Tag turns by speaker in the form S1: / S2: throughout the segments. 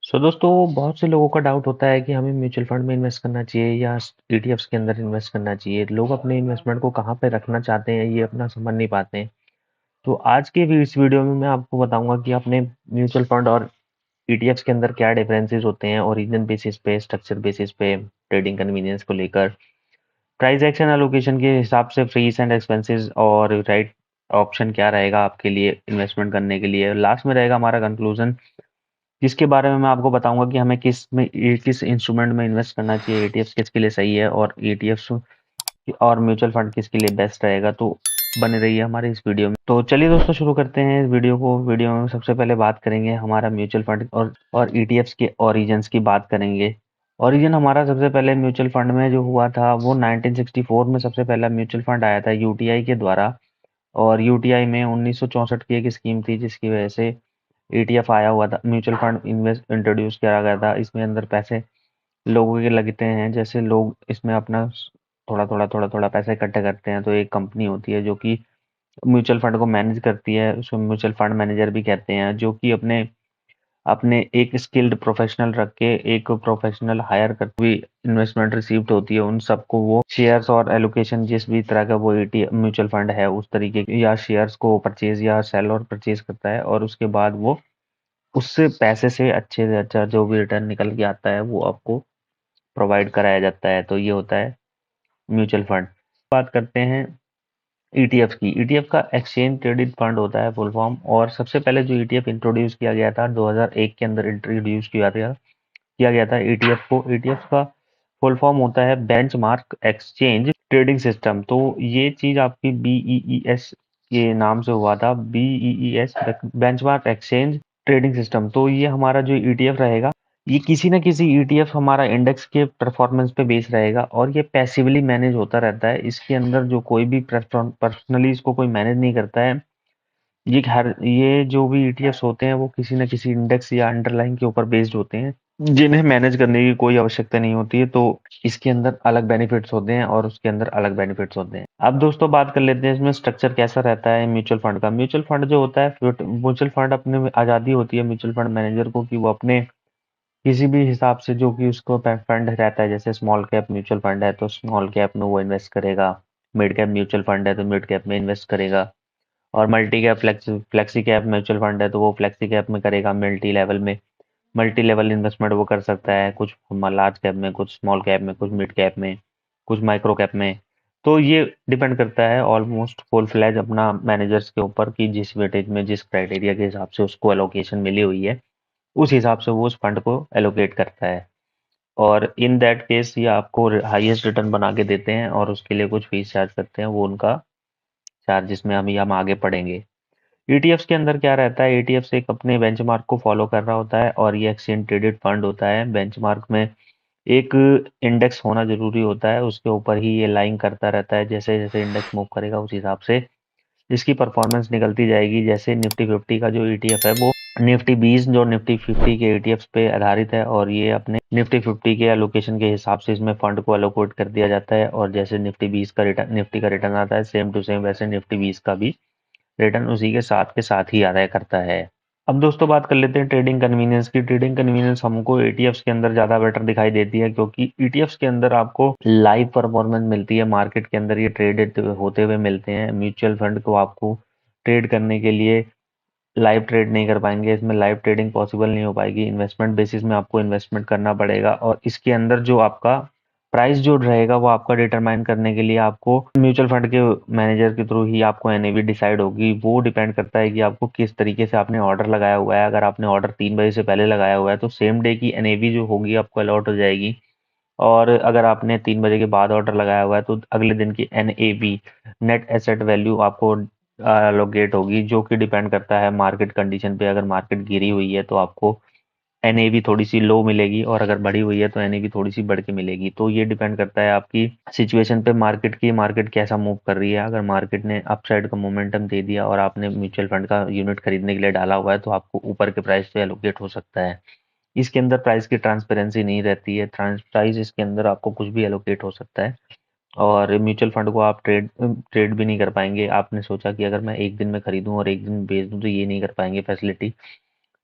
S1: दोस्तों, बहुत से लोगों का डाउट होता है कि हमें म्यूचुअल फंड में इन्वेस्ट करना चाहिए या ईटीएफ्स के अंदर इन्वेस्ट करना चाहिए। लोग अपने इन्वेस्टमेंट को कहाँ पे रखना चाहते हैं, ये अपना समझ नहीं पाते हैं। तो आज के इस वीडियो में मैं आपको बताऊंगा कि अपने म्यूचुअल फंड और ईटीएफ्स के अंदर क्या डिफरेंसेस होते हैं, ओरिजिन बेसिस पे, स्ट्रक्चर बेसिस पे, ट्रेडिंग कन्वीनियंस को लेकर, प्राइस एक्शन एलोकेशन के हिसाब से फीस एंड एक्सपेंसेस और राइट ऑप्शन क्या रहेगा आपके लिए इन्वेस्टमेंट करने के लिए। लास्ट में रहेगा हमारा कंक्लूजन, जिसके बारे में मैं आपको बताऊंगा कि हमें किस इंस्ट्रूमेंट में इन्वेस्ट करना चाहिए, ईटीएफ्स किसके लिए सही है और ईटीएफ्स और म्यूचुअल फंड किसके लिए बेस्ट रहेगा। तो बने रहिए हमारे इस वीडियो में। तो चलिए दोस्तों, शुरू करते हैं इस वीडियो को। वीडियो में सबसे पहले बात करेंगे हमारा म्यूचुअल फंड और ईटीएफ्स के ओरिजिन्स की बात करेंगे। ओरिजिन हमारा सबसे पहले म्यूचुअल फंड में जो हुआ था वो 1964 में सबसे पहला म्यूचुअल फंड आया था यूटीआई के द्वारा। और यूटीआई में 1964 की एक स्कीम थी जिसकी वजह से ईटीएफ आया हुआ था, म्यूचुअल फंड इन्वेस्ट इंट्रोड्यूस किया गया था। इसमें अंदर पैसे लोगों के लगते हैं, जैसे लोग इसमें अपना थोड़ा थोड़ा पैसा इकट्ठा करते हैं तो एक कंपनी होती है जो कि म्यूचुअल फंड को मैनेज करती है, उसको म्यूचुअल फंड मैनेजर भी कहते हैं, जो कि अपने अपने एक स्किल्ड प्रोफेशनल रख के एक प्रोफेशनल हायर करके भी इन्वेस्टमेंट रिसीव्ड होती है उन सबको वो शेयर्स और एलोकेशन जिस भी तरह का वो म्यूचुअल फंड है उस तरीके या शेयर्स को परचेज या सेल और परचेज करता है, और उसके बाद वो उससे पैसे से अच्छे से अच्छा जो भी रिटर्न निकल के आता है वो आपको प्रोवाइड कराया जाता है। तो ये होता है म्यूचुअल फंड। बात करते हैं ईटीएफ की। ईटीएफ का एक्सचेंज ट्रेडेड फंड होता है फुल फॉर्म, और सबसे पहले जो ईटीएफ इंट्रोड्यूस किया गया था 2001 के अंदर इंट्रोड्यूस किया गया था ईटीएफ को। ईटीएफ का फुल फॉर्म होता है बेंचमार्क एक्सचेंज ट्रेडिंग सिस्टम। तो ये चीज आपकी बीईईएस के नाम से हुआ था, बीईईएस बेंचमार्क एक्सचेंज ट्रेडिंग सिस्टम। तो ये हमारा जो ईटीएफ रहेगा, ये किसी ना किसी ईटीएफ हमारा इंडेक्स के परफॉर्मेंस पे बेस रहेगा, और ये पैसिवली मैनेज होता रहता है। इसके अंदर जो कोई भी पर्सनली इसको कोई मैनेज नहीं करता है। ये जो भी ईटीएफ्स होते हैं वो किसी न किसी इंडेक्स या अंडरलाइन के ऊपर बेस्ड होते हैं, जिन्हें मैनेज करने की कोई आवश्यकता नहीं होती है। तो इसके अंदर अलग बेनिफिट्स होते हैं और उसके अंदर अलग बेनिफिट्स होते हैं। अब दोस्तों बात कर लेते हैं इसमें स्ट्रक्चर कैसा रहता है म्यूचुअल फंड का। म्यूचुअल फंड जो होता है, म्यूचुअल फंड अपने में आज़ादी होती है म्यूचुअल फंड मैनेजर को कि वो अपने किसी भी हिसाब से जो कि उसको फंड रहता है, जैसे स्मॉल कैप म्यूचुअल फंड है तो स्मॉल कैप में वो इन्वेस्ट करेगा, मिड कैप म्यूचुअल फंड है तो मिड कैप में इन्वेस्ट करेगा, और multi cap flexi cap mutual fund है तो वो फ्लेक्सी कैप में करेगा। मल्टी लेवल इन्वेस्टमेंट वो कर सकता है, कुछ लार्ज कैप में, कुछ स्मॉल कैप में, कुछ मिड कैप में, कुछ माइक्रो कैप में। तो ये डिपेंड करता है ऑलमोस्ट फुल फ्लैज अपना मैनेजर्स के ऊपर कि जिस वेटेज में जिस क्राइटेरिया के हिसाब से उसको एलोकेशन मिली हुई है उस हिसाब से वो उस फंड को एलोकेट करता है। और इन दैट केस ये आपको हाईएस्ट रिटर्न बना के देते हैं और उसके लिए कुछ फीस चार्ज करते हैं, वो उनका चार्जेस में हम आगे पढ़ेंगे। ईटीएफ्स के अंदर क्या रहता है, ईटीएफ्स एक अपने बेंचमार्क को फॉलो कर रहा होता है और ये एक्सचेंज ट्रेडेड फंड होता है। बेंचमार्क में एक इंडेक्स होना जरूरी होता है, उसके ऊपर ही ये लाइन करता रहता है। जैसे जैसे इंडेक्स मूव करेगा उस हिसाब से इसकी परफॉर्मेंस निकलती जाएगी। जैसे निफ्टी 50 का जो ईटीएफ है वो निफ्टी 20 जो निफ्टी 50 के ईटीएफ्स पे आधारित है, और ये अपने निफ्टी 50 के एलोकेशन के हिसाब से इसमें फंड को एलोकेट कर दिया जाता है। और जैसे निफ्टी का रिटर्न आता है सेम टू सेम वैसे निफ्टी 20 का भी रिटर्न उसी के साथ ही आदाय करता है। अब दोस्तों बात कर लेते हैं ट्रेडिंग कन्वीनियंस की। ट्रेडिंग कन्वीनियंस हमको ईटीएफ्स के अंदर ज़्यादा बेटर दिखाई देती है, क्योंकि ईटीएफ्स के अंदर आपको लाइव परफॉर्मेंस मिलती है। मार्केट के अंदर ये ट्रेड होते हुए मिलते हैं। म्यूचुअल फंड को आपको ट्रेड करने के लिए लाइव ट्रेड नहीं कर पाएंगे, इसमें लाइव ट्रेडिंग पॉसिबल नहीं हो पाएगी। इन्वेस्टमेंट बेसिस में आपको इन्वेस्टमेंट करना पड़ेगा, और इसके अंदर जो आपका प्राइस जो रहेगा वो आपका डिटरमाइन करने के लिए आपको म्यूचुअल फंड के मैनेजर के थ्रू ही आपको एनएवी डिसाइड होगी। वो डिपेंड करता है कि आपको किस तरीके से आपने ऑर्डर लगाया हुआ है। अगर आपने ऑर्डर 3 बजे से पहले लगाया हुआ है तो सेम डे की एनएवी जो होगी आपको अलॉट हो जाएगी, और अगर आपने 3 बजे के बाद ऑर्डर लगाया हुआ है तो अगले दिन की एनएवी, नेट एसेट वैल्यू, आपको लोकेट होगी, जो कि डिपेंड करता है मार्केट कंडीशन पे। अगर मार्केट गिरी हुई है तो आपको एनएवी थोड़ी सी लो मिलेगी, और अगर बढ़ी हुई है तो एनएवी थोड़ी सी बढ़ के मिलेगी। तो ये डिपेंड करता है आपकी सिचुएशन पे, मार्केट कैसा मूव कर रही है। अगर मार्केट ने अपसाइड का मोमेंटम दे दिया और आपने म्यूचुअल फंड का यूनिट खरीदने के लिए डाला हुआ है तो आपको ऊपर के प्राइस पे एलोकेट हो सकता है। इसके अंदर प्राइस की ट्रांसपेरेंसी नहीं रहती है, प्राइस इसके अंदर आपको कुछ भी एलोकेट हो सकता है। और म्यूचुअल फंड को आप ट्रेड ट्रेड भी नहीं कर पाएंगे। आपने सोचा कि अगर मैं एक दिन में खरीदूं और एक दिन बेच दूं तो ये नहीं कर पाएंगे फैसिलिटी।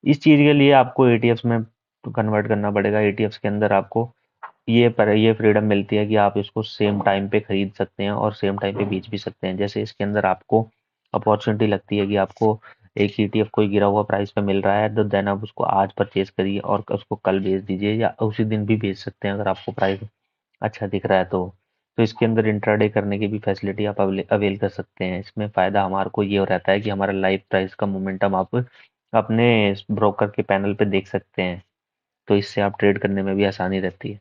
S1: इस चीज़ के लिए आपको एटीएफ्स में कन्वर्ट करना पड़ेगा। ईटीएफ्स के अंदर आपको ये फ्रीडम मिलती है कि आप इसको सेम टाइम पे खरीद सकते हैं और सेम टाइम पे बेच भी सकते हैं। जैसे इसके अंदर आपको अपॉर्चुनिटी लगती है कि आपको एक ईटीएफ कोई गिरा हुआ प्राइस पे मिल रहा है, तो देन आप उसको आज परचेज करिए और उसको कल बेच दीजिए, या उसी दिन भी बेच सकते हैं अगर आपको प्राइस अच्छा दिख रहा है तो इसके अंदर इंट्राडे करने की भी फैसिलिटी आप अवेल कर सकते हैं। इसमें फ़ायदा हमारे को ये रहता है कि हमारा लाइव प्राइस का मोमेंटम आप अपने ब्रोकर के पैनल पे देख सकते हैं, तो इससे आप ट्रेड करने में भी आसानी रहती है।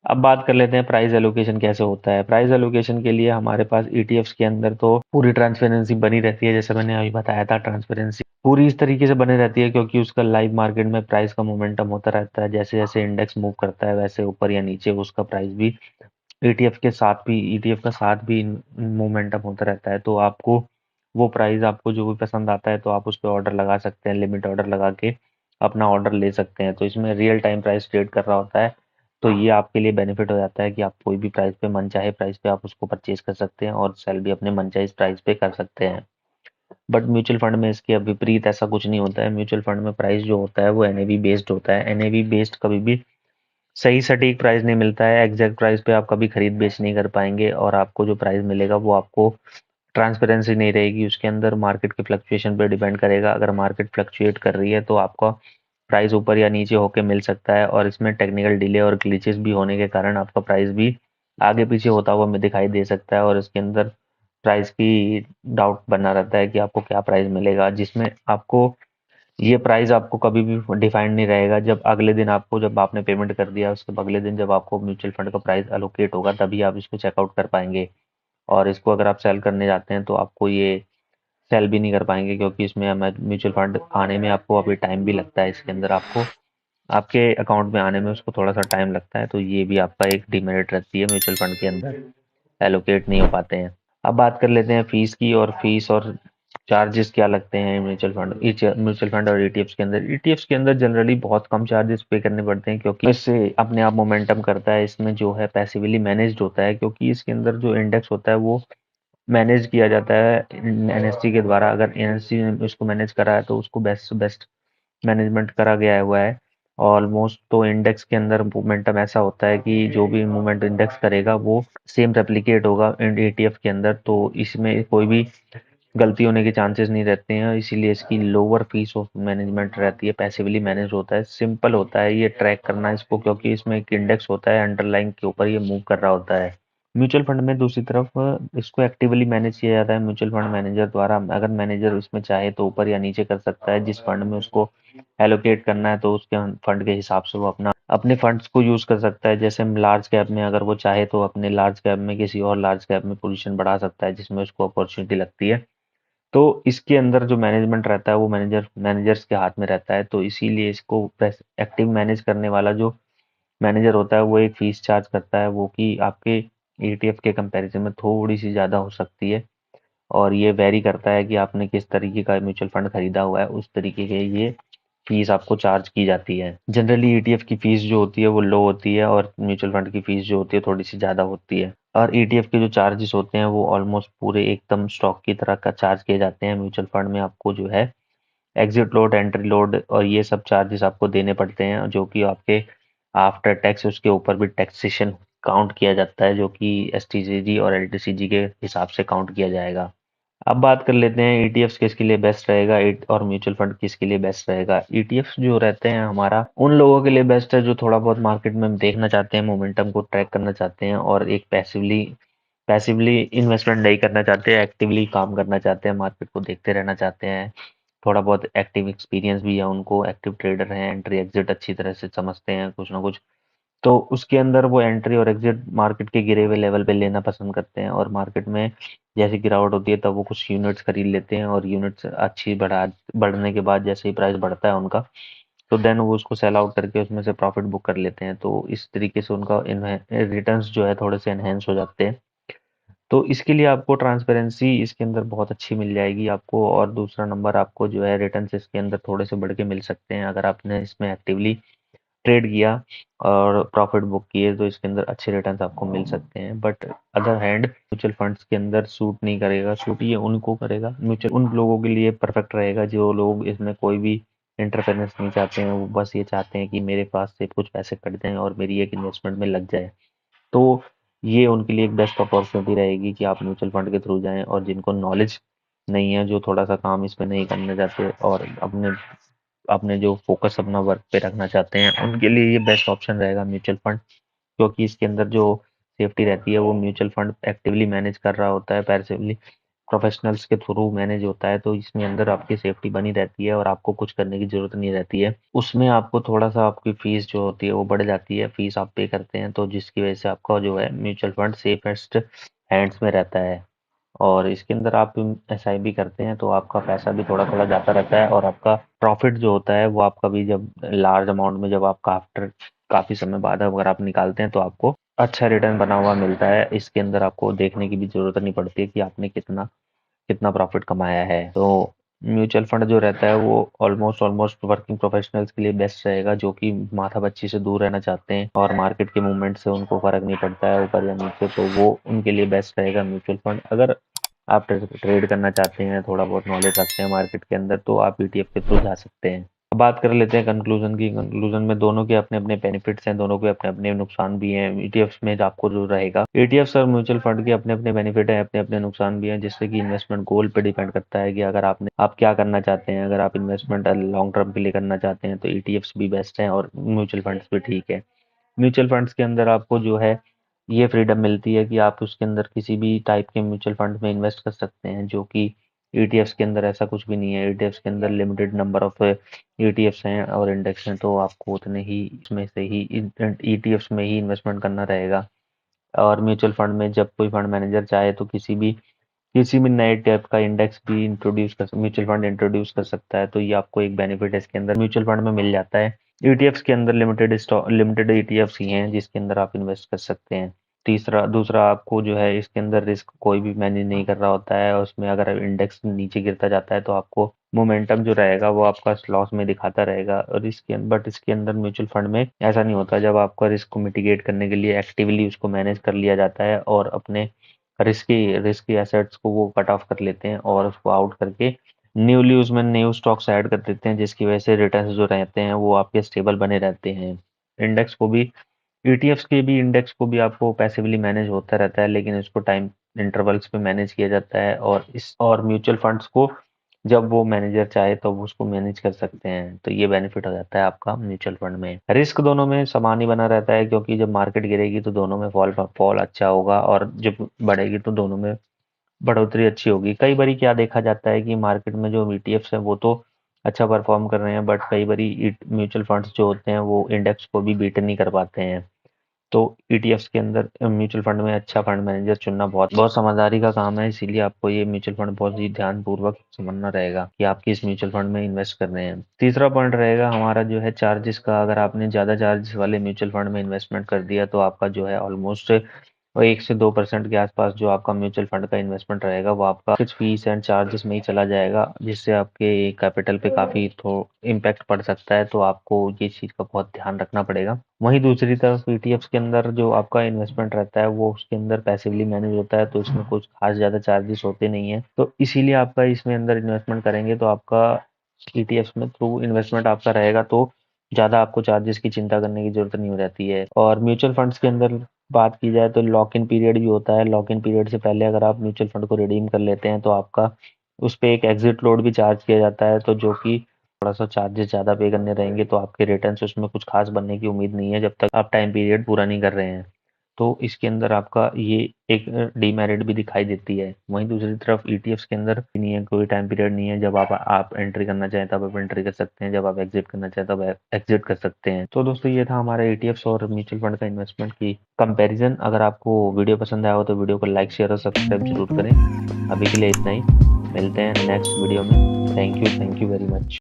S1: अब बात कर लेते हैं प्राइस एलोकेशन कैसे होता है। प्राइस एलोकेशन के लिए हमारे पास ईटीएफ्स के अंदर तो पूरी ट्रांसपेरेंसी बनी रहती है, जैसे मैंने अभी बताया था। ट्रांसपेरेंसी पूरी इस तरीके से बनी रहती है क्योंकि उसका लाइव मार्केट में प्राइस का मोमेंटम होता रहता है। जैसे जैसे इंडेक्स मूव करता है वैसे ऊपर या नीचे उसका प्राइस भी ईटीएफ का साथ भी मोमेंटम होता रहता है। तो आपको वो प्राइस आपको जो भी पसंद आता है तो आप उस पर ऑर्डर लगा सकते हैं, लिमिट ऑर्डर लगा के अपना ऑर्डर ले सकते हैं। तो इसमें रियल टाइम प्राइस ट्रेड कर रहा होता है, तो ये आपके लिए बेनिफिट हो जाता है कि आप कोई भी प्राइस पे मन चाहे प्राइस पे आप उसको परचेज कर सकते हैं और सेल भी अपने मन चाहे प्राइस पे कर सकते हैं। बट म्यूचुअल फंड में इसके विपरीत ऐसा कुछ नहीं होता है। म्यूचुअल फंड में प्राइस जो होता है वो एनएवी बेस्ड होता है। एनएवी बेस्ड कभी भी सही सटीक प्राइस नहीं मिलता है। एग्जैक्ट प्राइस पे आप कभी खरीद बेच नहीं कर पाएंगे और आपको जो प्राइस मिलेगा वो आपको ट्रांसपेरेंसी नहीं रहेगी उसके अंदर। मार्केट के फ्लक्चुएशन पे डिपेंड करेगा। अगर मार्केट फ्लक्चुएट कर रही है तो आपका प्राइस ऊपर या नीचे होके मिल सकता है, और इसमें टेक्निकल डिले और ग्लिचेस भी होने के कारण आपका प्राइस भी आगे पीछे होता हुआ हमें दिखाई दे सकता है, और इसके अंदर प्राइस की डाउट बना रहता है कि आपको क्या प्राइस मिलेगा, जिसमें आपको ये प्राइस आपको कभी भी डिफाइंड नहीं रहेगा। जब आपने पेमेंट कर दिया उसके अगले दिन जब आपको म्यूचुअल फंड का प्राइस अलोकेट होगा तभी आप इसको चेकआउट कर पाएंगे। और इसको अगर आप सेल करने जाते हैं तो आपको ये सेल भी नहीं कर पाएंगे, क्योंकि इसमें म्यूचुअल फंड आने में आपको अभी टाइम भी लगता है। इसके अंदर आपको आपके अकाउंट में आने में उसको थोड़ा सा टाइम लगता है, तो ये भी आपका एक डिमेरिट रहती है। म्यूचुअल फंड के अंदर एलोकेट नहीं हो पाते हैं। अब बात कर लेते हैं फीस की, और फीस और चार्जेस क्या लगते हैं म्यूचुअल फंड और ईटीएफ्स के अंदर। ईटीएफ्स के अंदर जनरली बहुत कम चार्जेस पे करने पड़ते हैं, क्योंकि इससे अपने आप मोमेंटम करता है। इसमें जो है पैसिवली मैनेज्ड होता है, क्योंकि इसके अंदर जो इंडेक्स होता है वो मैनेज किया जाता है एनएससी के द्वारा। अगर एनएससी ने उसको मैनेज करा है तो उसको बेस्ट से बेस्ट मैनेजमेंट करा गया हुआ है। ऑलमोस्ट तो इंडेक्स के अंदर मोमेंटम ऐसा होता है कि जो भी मूवमेंट इंडेक्स करेगा वो सेम रेप्लिकेट होगा ईटीएफ के अंदर, तो इसमें कोई भी गलती होने के चांसेस नहीं रहते हैं। इसीलिए इसकी लोअर फीस ऑफ मैनेजमेंट रहती है, पैसिवली मैनेज होता है, सिंपल होता है ये ट्रैक करना इसको, क्योंकि इसमें एक इंडेक्स होता है अंडरलाइन के ऊपर ये मूव कर रहा होता है। म्यूचुअल फंड में दूसरी तरफ इसको एक्टिवली मैनेज किया जाता है म्यूचुअल फंड मैनेजर द्वारा। अगर मैनेजर इसमें चाहे तो ऊपर या नीचे कर सकता है। जिस फंड में उसको एलोकेट करना है तो उसके फंड के हिसाब से वो अपने फंड्स को यूज कर सकता है। जैसे लार्ज कैप में अगर वो चाहे तो अपने लार्ज कैप में किसी और लार्ज कैप में पोजीशन बढ़ा सकता है जिसमें उसको अपॉर्चुनिटी लगती है। तो इसके अंदर जो मैनेजमेंट रहता है वो मैनेजर्स के हाथ में रहता है, तो इसीलिए इसको एक्टिव मैनेज करने वाला जो मैनेजर होता है वो एक फीस चार्ज करता है, वो कि आपके ईटीएफ के कंपैरिजन में थोड़ी सी ज़्यादा हो सकती है। और ये वेरी करता है कि आपने किस तरीके का म्यूचुअल फंड खरीदा हुआ है, उस तरीके के ये फीस आपको चार्ज की जाती है। जनरली ईटीएफ की फीस जो होती है वो लो होती है, और म्यूचुअल फंड की फीस जो होती है थोड़ी सी ज़्यादा होती है। और ईटीएफ के जो चार्जेस होते हैं वो ऑलमोस्ट पूरे एकदम स्टॉक की तरह का चार्ज किए जाते हैं। म्यूचुअल फंड में आपको जो है एग्जिट लोड, एंट्री लोड और ये सब चार्जेस आपको देने पड़ते हैं, जो कि आपके आफ्टर टैक्स उसके ऊपर भी टैक्सेशन काउंट किया जाता है, जो कि एसटीसीजी और एलटीसीजी के हिसाब से काउंट किया जाएगा। अब बात कर लेते हैं ईटीएफ्स किसके लिए बेस्ट रहेगा और म्यूचुअल फंड किसके लिए बेस्ट रहेगा। ईटीएफ्स जो रहते हैं हमारा उन लोगों के लिए बेस्ट है जो थोड़ा बहुत मार्केट में देखना चाहते हैं, मोमेंटम को ट्रैक करना चाहते हैं, और एक पैसिवली इन्वेस्टमेंट नहीं करना चाहते हैं, एक्टिवली काम करना चाहते हैं, मार्केट को देखते रहना चाहते हैं। थोड़ा बहुत एक्टिव एक्सपीरियंस भी है उनको, एक्टिव ट्रेडर हैं, एंट्री एग्जिट अच्छी तरह से समझते हैं कुछ ना कुछ, तो उसके अंदर वो एंट्री और एग्जिट मार्केट के गिरे हुए लेवल पे लेना पसंद करते हैं। और मार्केट में जैसे गिरावट होती है तब वो कुछ यूनिट्स खरीद लेते हैं, और यूनिट्स अच्छी बढ़ने के बाद जैसे ही प्राइस बढ़ता है उनका, तो देन वो उसको सेल आउट करके उसमें से प्रॉफिट बुक कर लेते हैं। तो इस तरीके से उनका रिटर्न्स जो है थोड़े से एनहेंस हो जाते हैं। तो इसके लिए आपको ट्रांसपेरेंसी इसके अंदर बहुत अच्छी मिल जाएगी आपको, और दूसरा नंबर आपको जो है रिटर्न्स इसके अंदर थोड़े से बढ़ के मिल सकते हैं अगर आपने इसमें एक्टिवली ट्रेड किया और प्रॉफिट बुक किए, तो इसके अंदर अच्छे रिटर्न्स आपको मिल सकते हैं। But other hand mutual funds के अंदर सूट नहीं करेगा। सूट ये उनको करेगा, म्यूचुअल उन लोगों के लिए परफेक्ट रहेगा जो लोग इसमें कोई भी एंटरप्रेन्योर्स नहीं चाहते हैं, वो बस ये चाहते हैं कि मेरे पास से कुछ पैसे कट जाएँ और मेरी एक इन्वेस्टमेंट में लग जाए। तो ये उनके लिए एक बेस्ट अपॉर्चुनिटी रहेगी कि आप म्यूचुअल फंड के थ्रू जाएँ, और जिनको नॉलेज नहीं है, जो थोड़ा-सा काम इसमें नहीं करना चाहते और अपने अपने जो फ़ोकस अपना वर्क पे रखना चाहते हैं, उनके लिए ये बेस्ट ऑप्शन रहेगा म्यूचुअल फंड। क्योंकि इसके अंदर जो सेफ्टी रहती है वो म्यूचुअल फंड एक्टिवली मैनेज कर रहा होता है, पैसिवली प्रोफेशनल्स के थ्रू मैनेज होता है, तो इसमें अंदर आपकी सेफ्टी बनी रहती है और आपको कुछ करने की ज़रूरत नहीं रहती है। उसमें आपको थोड़ा-सा आपकी फ़ीस जो होती है वो बढ़ जाती है, फ़ीस आप पे करते हैं, तो जिसकी वज़ह से आपका जो है म्यूचुअल फंड सेफेस्ट हैंड्स में रहता है। और इसके अंदर आप एसआईपी करते हैं तो आपका पैसा भी थोड़ा-थोड़ा जाता रहता है, और आपका प्रॉफ़िट जो होता है वो आपका भी जब लार्ज अमाउंट में, जब आपका आफ्टर काफ़ी समय बाद अगर आप निकालते हैं तो आपको अच्छा रिटर्न बना हुआ मिलता है। इसके अंदर आपको देखने की भी ज़रूरत नहीं पड़ती है कि आपने कितना कितना प्रॉफ़िट कमाया है। तो म्यूचुअल फंड जो रहता है वो ऑलमोस्ट ऑलमोस्ट वर्किंग प्रोफेशनल्स के लिए बेस्ट रहेगा, जो कि माथा-पच्ची से दूर रहना चाहते हैं और मार्केट के मूवमेंट से उनको फ़र्क नहीं पड़ता है ऊपर या नीचे, तो वो उनके लिए बेस्ट रहेगा म्यूचुअल फंड। अगर आप ट्रेड करना चाहते हैं, थोड़ा बहुत नॉलेज रखते हैं मार्केट के अंदर, तो आप ईटीएफ के थ्रू जा सकते हैं। अब बात कर लेते हैं कंक्लूजन की। कंक्लूजन में दोनों के अपने-अपने बेनिफिट्स हैं, दोनों के अपने-अपने नुकसान भी हैं। ईटीएफ्स में आपको जो रहेगा, ईटीएफ्स और म्यूचुअल फंड के अपने-अपने बेनिफिट हैं, अपने-अपने नुकसान भी हैं, जिससे कि इन्वेस्टमेंट गोल पे डिपेंड करता है कि अगर आप क्या करना चाहते हैं। अगर आप इन्वेस्टमेंट लॉन्ग टर्म के लिए करना चाहते हैं तो ईटीएफ्स भी बेस्ट हैं और म्यूचुअल फंड्स भी ठीक है। म्यूचुअल फंड्स के अंदर आपको जो है ये फ्रीडम मिलती है कि आप उसके अंदर किसी भी टाइप के म्यूचुअल फंड में इन्वेस्ट कर सकते हैं, जो कि ईटीएफ्स के अंदर ऐसा कुछ भी नहीं है। ईटीएफ्स के अंदर लिमिटेड नंबर ऑफ ईटीएफ्स हैं और इंडेक्स हैं, तो आपको उतने ही इसमें से ही ईटीएफ्स में ही इन्वेस्टमेंट करना रहेगा। और म्यूचुअल फंड में जब कोई फंड मैनेजर चाहे तो किसी भी नए टाइप का इंडेक्स भी म्यूचुअल फंड इंट्रोड्यूस कर सकता है, तो ये आपको एक बेनिफिट है इसके अंदर म्यूचुअल फंड में मिल जाता है। ईटीएफ्स के अंदर लिमिटेड ईटीएफ्स ही हैं जिसके अंदर आप इन्वेस्ट कर सकते हैं। तीसरा दूसरा आपको जो है इसके अंदर रिस्क कोई भी मैनेज नहीं कर रहा होता है, और उसमें अगर इंडेक्स नीचे गिरता जाता है तो आपको मोमेंटम जो रहेगा वो आपका लॉस में दिखाता रहेगा। और इसके अंदर म्यूचुअल फंड में ऐसा नहीं होता। जब आपका रिस्क को मिटिगेट करने के लिए एक्टिवली उसको मैनेज कर लिया जाता है और अपने रिस्की एसेट्स को वो कट ऑफ कर लेते हैं और उसको आउट करके न्यूली उसमें न्यू स्टॉक्स ऐड कर देते हैं, जिसकी वजह से रिटर्न्स जो रहते हैं वो आपके स्टेबल बने रहते हैं। इंडेक्स को भी ईटीएफ्स के भी इंडेक्स को भी आपको पैसिवली मैनेज होता रहता है, लेकिन इसको टाइम इंटरवल्स पे मैनेज किया जाता है, और म्यूचुअल फंड्स को जब वो मैनेजर चाहे तो वो उसको मैनेज कर सकते हैं। तो ये बेनिफिट हो जाता है आपका म्यूचुअल फंड में। रिस्क दोनों में समान ही बना रहता है, क्योंकि जब मार्केट गिरेगी तो दोनों में फॉल अच्छा होगा, और जब बढ़ेगी तो दोनों में बढ़ोतरी अच्छी होगी। कई बारी क्या देखा जाता है कि मार्केट में जो ईटीएफ्स हैं वो तो अच्छा परफॉर्म कर रहे हैं, बट कई बारी म्यूचुअल फंड्स जो होते हैं वो इंडेक्स को भी बीट नहीं कर पाते हैं। तो ईटीएफ्स के अंदर म्यूचुअल फंड में अच्छा फंड मैनेजर चुनना बहुत बहुत समझदारी का काम है, इसीलिए आपको ये म्यूचुअल फंड बहुत ही ध्यानपूर्वक समझना रहेगा कि आप किस म्यूचुअल फंड में इन्वेस्ट कर रहे हैं। तीसरा पॉइंट रहेगा हमारा जो है चार्जेस का। अगर आपने ज़्यादा चार्जेस वाले म्यूचुअल फंड में इन्वेस्टमेंट कर दिया तो आपका जो है ऑलमोस्ट 1 से 2% के आसपास जो आपका म्यूचुअल फंड का इन्वेस्टमेंट रहेगा वो आपका कुछ फीस एंड चार्जेस में ही चला जाएगा, जिससे आपके कैपिटल पे काफ़ी तो इम्पैक्ट पड़ सकता है। तो आपको ये चीज़ का बहुत ध्यान रखना पड़ेगा। वहीं दूसरी तरफ ईटीएफ्स के अंदर जो आपका इन्वेस्टमेंट रहता है वो उसके अंदर पैसिवली मैनेज होता है, तो इसमें कुछ खास ज़्यादा चार्जेस होते नहीं है। तो इसीलिए आपका इसमें अंदर इन्वेस्टमेंट करेंगे तो आपका ईटीएफ्स में थ्रू इन्वेस्टमेंट आपका रहेगा, तो ज़्यादा आपको चार्जेस की चिंता करने की ज़रूरत नहीं हो जाती है। और म्यूचुअल फंड्स के अंदर बात की जाए तो लॉक इन पीरियड भी होता है। लॉक इन पीरियड से पहले अगर आप म्यूचुअल फंड को रिडीम कर लेते हैं तो आपका उस पे एक एग्जिट लोड भी चार्ज किया जाता है, तो जो कि थोड़ा-सा चार्जेस ज़्यादा पे करने रहेंगे, तो आपके रिटर्न्स उसमें कुछ खास बनने की उम्मीद नहीं है जब तक आप टाइम पीरियड पूरा नहीं कर रहे हैं। तो इसके अंदर आपका ये एक डीमेरिट भी दिखाई देती है। वहीं दूसरी तरफ ईटीएफ्स के अंदर नहीं है, कोई टाइम पीरियड नहीं है। जब आप एंट्री करना चाहें तब आप एंट्री कर सकते हैं, जब आप एग्जिट करना चाहें तब एग्जिट कर सकते हैं। तो दोस्तों ये था हमारा ईटीएफ्स और म्यूचुअल फंड का इन्वेस्टमेंट की कंपैरिजन। अगर आपको वीडियो पसंद आया हो तो वीडियो को लाइक, शेयर और सब्सक्राइब जरूर करें। अभी के लिए इतना ही, मिलते हैं नेक्स्ट वीडियो में। Thank you very much.